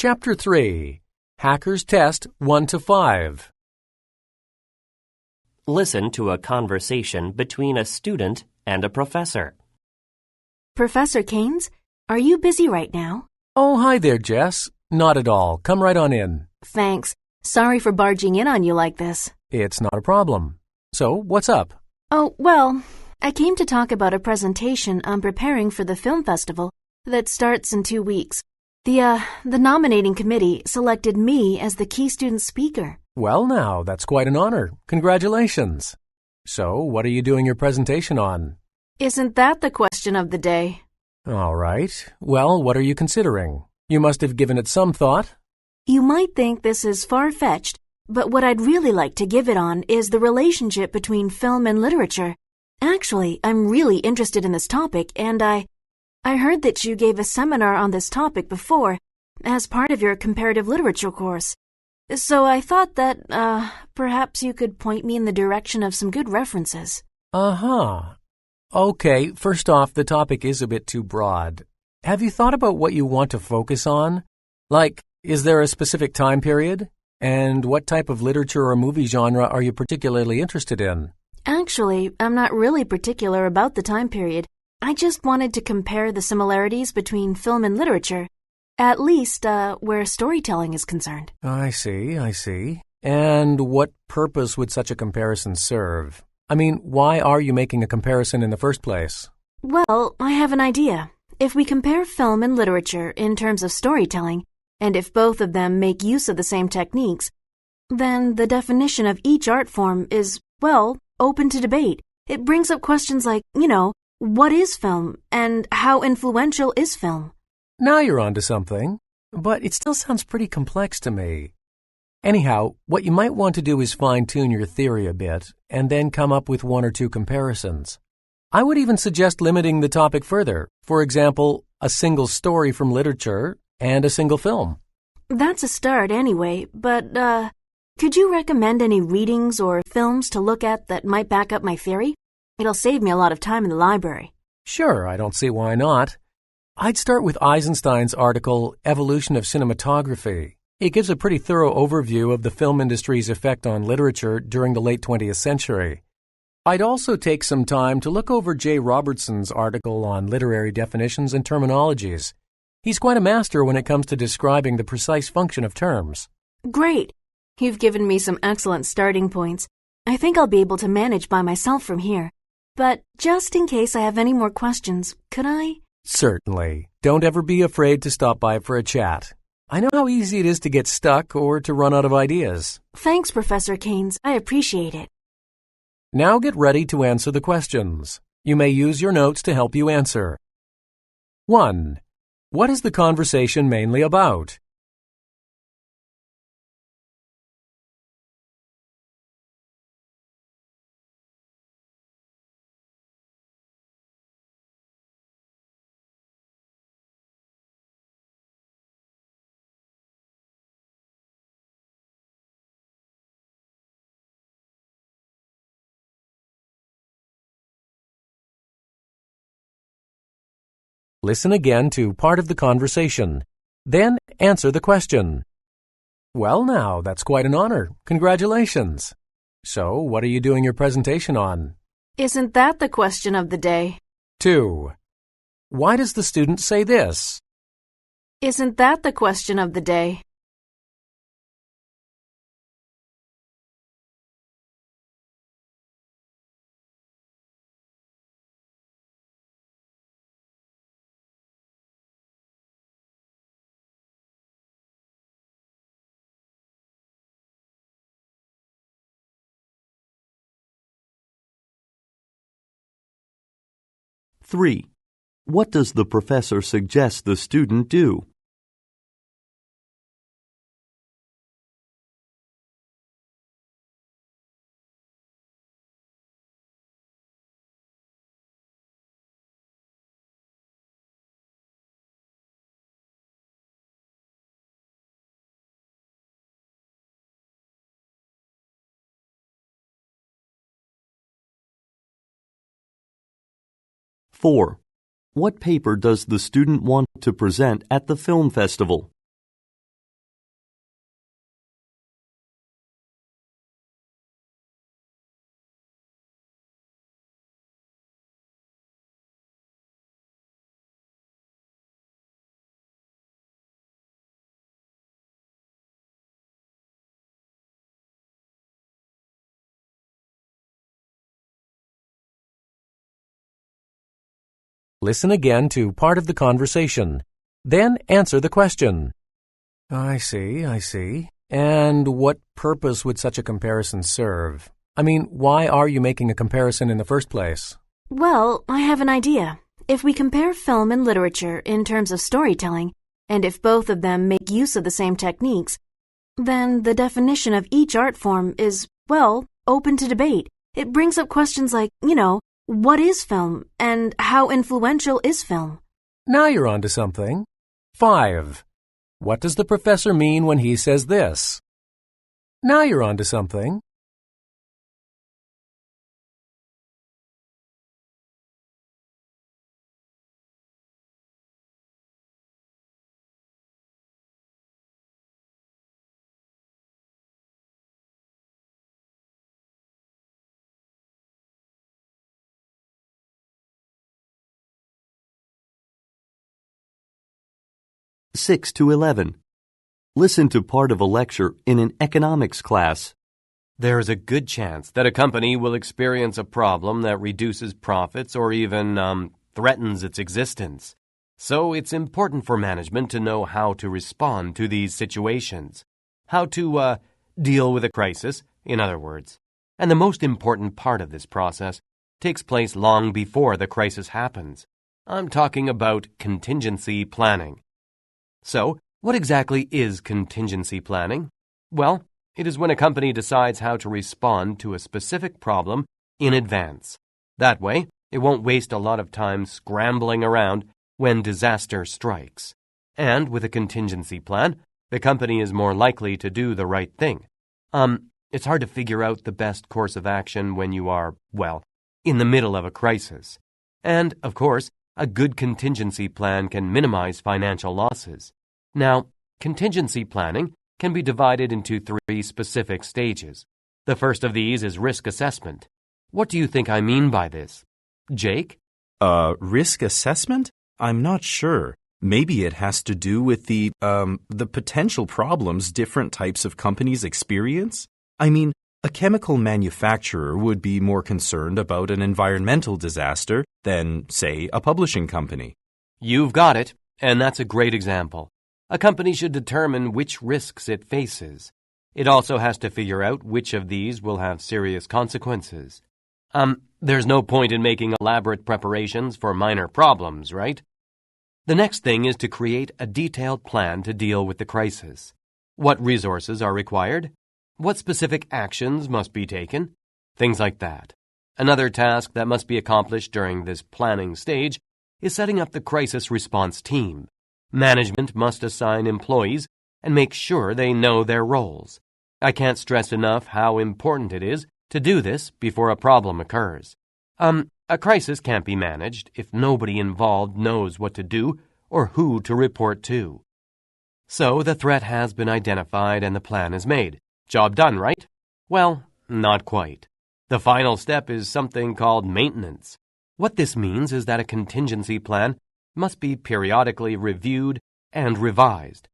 Chapter 3. Hackers Test 1 to 5. Listen to a conversation between a student and a professor. Professor Keynes, are you busy right now? Oh, hi there, Jess. Not at all. Come right on in. Thanks. Sorry for barging in on you like this. It's not a problem. So, what's up? Oh, well, I came to talk about a presentation I'm preparing for the film festival that starts in 2 weeks. The nominating committee selected me as the key student speaker. Well now, that's quite an honor. Congratulations. So, what are you doing your presentation on? Isn't that the question of the day? All right. Well, what are you considering? You must have given it some thought. You might think this is far-fetched, but what I'd really like to give it on is the relationship between film and literature. Actually, I'm really interested in this topic, and I heard that you gave a seminar on this topic before, as part of your comparative literature course. So I thought that, perhaps you could point me in the direction of some good references. Uh-huh. Okay, first off, the topic is a bit too broad. Have you thought about what you want to focus on? Like, is there a specific time period? And what type of literature or movie genre are you particularly interested in? Actually, I'm not really particular about the time period. I just wanted to compare the similarities between film and literature, at least where storytelling is concerned. I see. And what purpose would such a comparison serve? I mean, why are you making a comparison in the first place? Well, I have an idea. If we compare film and literature in terms of storytelling, and if both of them make use of the same techniques, then the definition of each art form is, well, open to debate. It brings up questions like, what is film, and how influential is film? Now you're onto something, but it still sounds pretty complex to me. Anyhow, what you might want to do is fine-tune your theory a bit, and then come up with 1 or 2 comparisons. I would even suggest limiting the topic further. For example, a single story from literature and a single film. That's a start anyway, but, could you recommend any readings or films to look at that might back up my theory? It'll save me a lot of time in the library. Sure, I don't see why not. I'd start with Eisenstein's article, Evolution of Cinematography. It gives a pretty thorough overview of the film industry's effect on literature during the late 20th century. I'd also take some time to look over J. Robertson's article on literary definitions and terminologies. He's quite a master when it comes to describing the precise function of terms. Great. You've given me some excellent starting points. I think I'll be able to manage by myself from here. But just in case I have any more questions, could I? Certainly. Don't ever be afraid to stop by for a chat. I know how easy it is to get stuck or to run out of ideas. Thanks, Professor Keynes. I appreciate it. Now get ready to answer the questions. You may use your notes to help you answer. 1. What is the conversation mainly about? 'Listen again to part of the conversation. Then answer the question. Well now, that's quite an honor. Congratulations. So, what are you doing your presentation on? Isn't that the question of the day? 2. Why does the student say this? Isn't that the question of the day? 3. What does the professor suggest the student do? 4. What paper does the student want to present at the film festival? Listen again to part of the conversation. Then answer the question. I see. And what purpose would such a comparison serve? I mean, why are you making a comparison in the first place? Well, I have an idea. If we compare film and literature in terms of storytelling, and if both of them make use of the same techniques, then the definition of each art form is, well, open to debate. It brings up questions like, what is film and how influential is film? Now you're on to something. 5. What does the professor mean when he says this? Now you're on to something. Six to 11. Listen to part of a lecture in an economics class. There is a good chance that a company will experience a problem that reduces profits or even threatens its existence. So it's important for management to know how to respond to these situations, how to deal with a crisis, in other words. And the most important part of this process takes place long before the crisis happens. I'm talking about contingency planning. So, what exactly is contingency planning? Well, it is when a company decides how to respond to a specific problem in advance. That way, it won't waste a lot of time scrambling around when disaster strikes. And with a contingency plan, the company is more likely to do the right thing. It's hard to figure out the best course of action when you are, in the middle of a crisis. And, of course, a good contingency plan can minimize financial losses. Now, contingency planning can be divided into 3 specific stages. The first of these is risk assessment. What do you think I mean by this? Jake? Risk assessment? I'm not sure. Maybe it has to do with the potential problems different types of companies experience. I mean, a chemical manufacturer would be more concerned about an environmental disaster than, say, a publishing company. You've got it, and that's a great example. A company should determine which risks it faces. It also has to figure out which of these will have serious consequences. There's no point in making elaborate preparations for minor problems, right? The next thing is to create a detailed plan to deal with the crisis. What resources are required? What specific actions must be taken? Things like that. Another task that must be accomplished during this planning stage is setting up the crisis response team. Management must assign employees and make sure they know their roles. I can't stress enough how important it is to do this before a problem occurs. A crisis can't be managed if nobody involved knows what to do or who to report to. So the threat has been identified and the plan is made. Job done, right? Well, not quite. The final step is something called maintenance. What this means is that a contingency plan must be periodically reviewed and revised.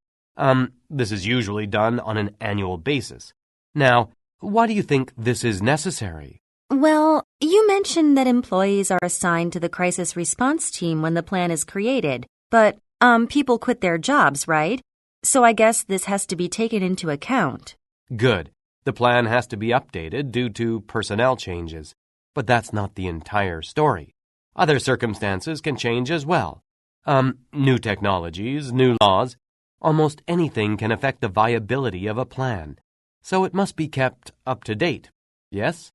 This is usually done on an annual basis. Now, why do you think this is necessary? Well, you mentioned that employees are assigned to the crisis response team when the plan is created, but people quit their jobs, right? So I guess this has to be taken into account. Good. The plan has to be updated due to personnel changes, but that's not the entire story. Other circumstances can change as well. New technologies, new laws, almost anything can affect the viability of a plan. So it must be kept up to date. Yes?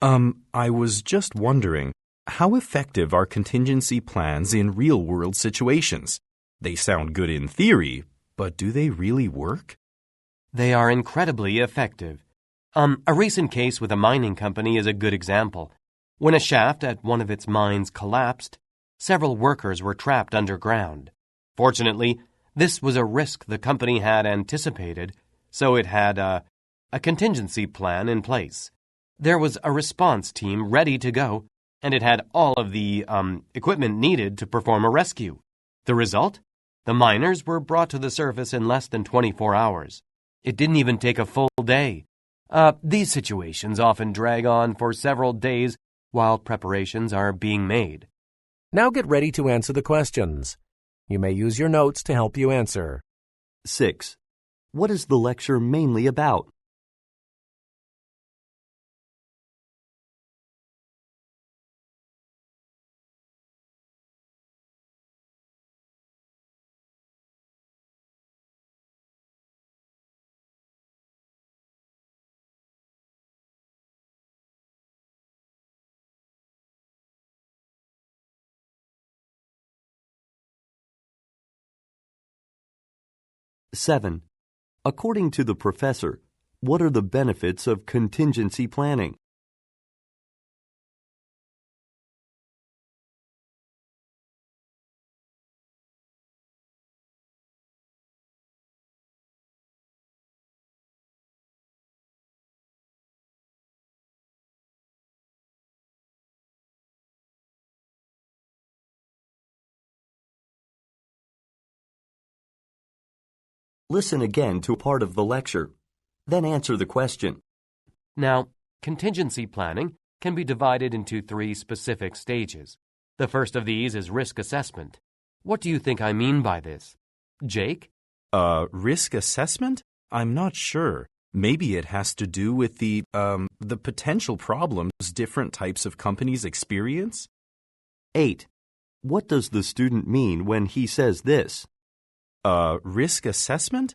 I was just wondering, how effective are contingency plans in real-world situations? They sound good in theory, but do they really work? They are incredibly effective. A recent case with a mining company is a good example. When a shaft at one of its mines collapsed, several workers were trapped underground. Fortunately, this was a risk the company had anticipated, so it had a contingency plan in place. There was a response team ready to go, and it had all of the equipment needed to perform a rescue. The result? The miners were brought to the surface in less than 24 hours. It didn't even take a full day. These situations often drag on for several days while preparations are being made. Now get ready to answer the questions. You may use your notes to help you answer. 6. What is the lecture mainly about? Seven. According to the professor, what are the benefits of contingency planning? Listen again to part of the lecture, then answer the question. Now, contingency planning can be divided into 3 specific stages. The first of these is risk assessment. What do you think I mean by this? Jake? Risk assessment? I'm not sure. Maybe it has to do with the potential problems different types of companies experience? 8. What does the student mean when he says this? Risk assessment?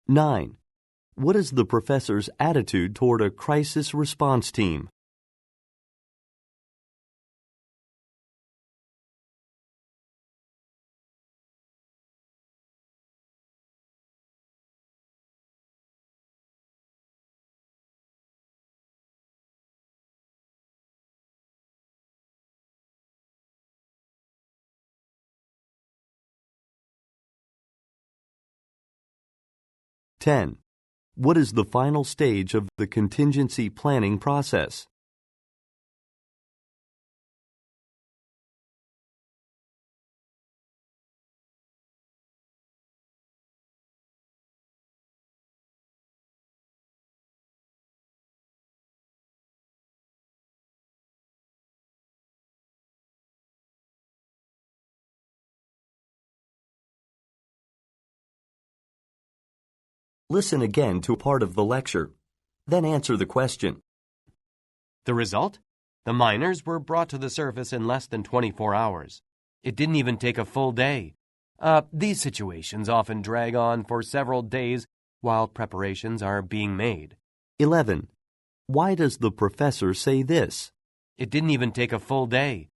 Nine. What is the professor's attitude toward a crisis response team? Ten. What is the final stage of the contingency planning process? Listen again to part of the lecture, then answer the question. The result? The miners were brought to the surface in less than 24 hours. It didn't even take a full day. These situations often drag on for several days while preparations are being made. 11. Why does the professor say this? It didn't even take a full day.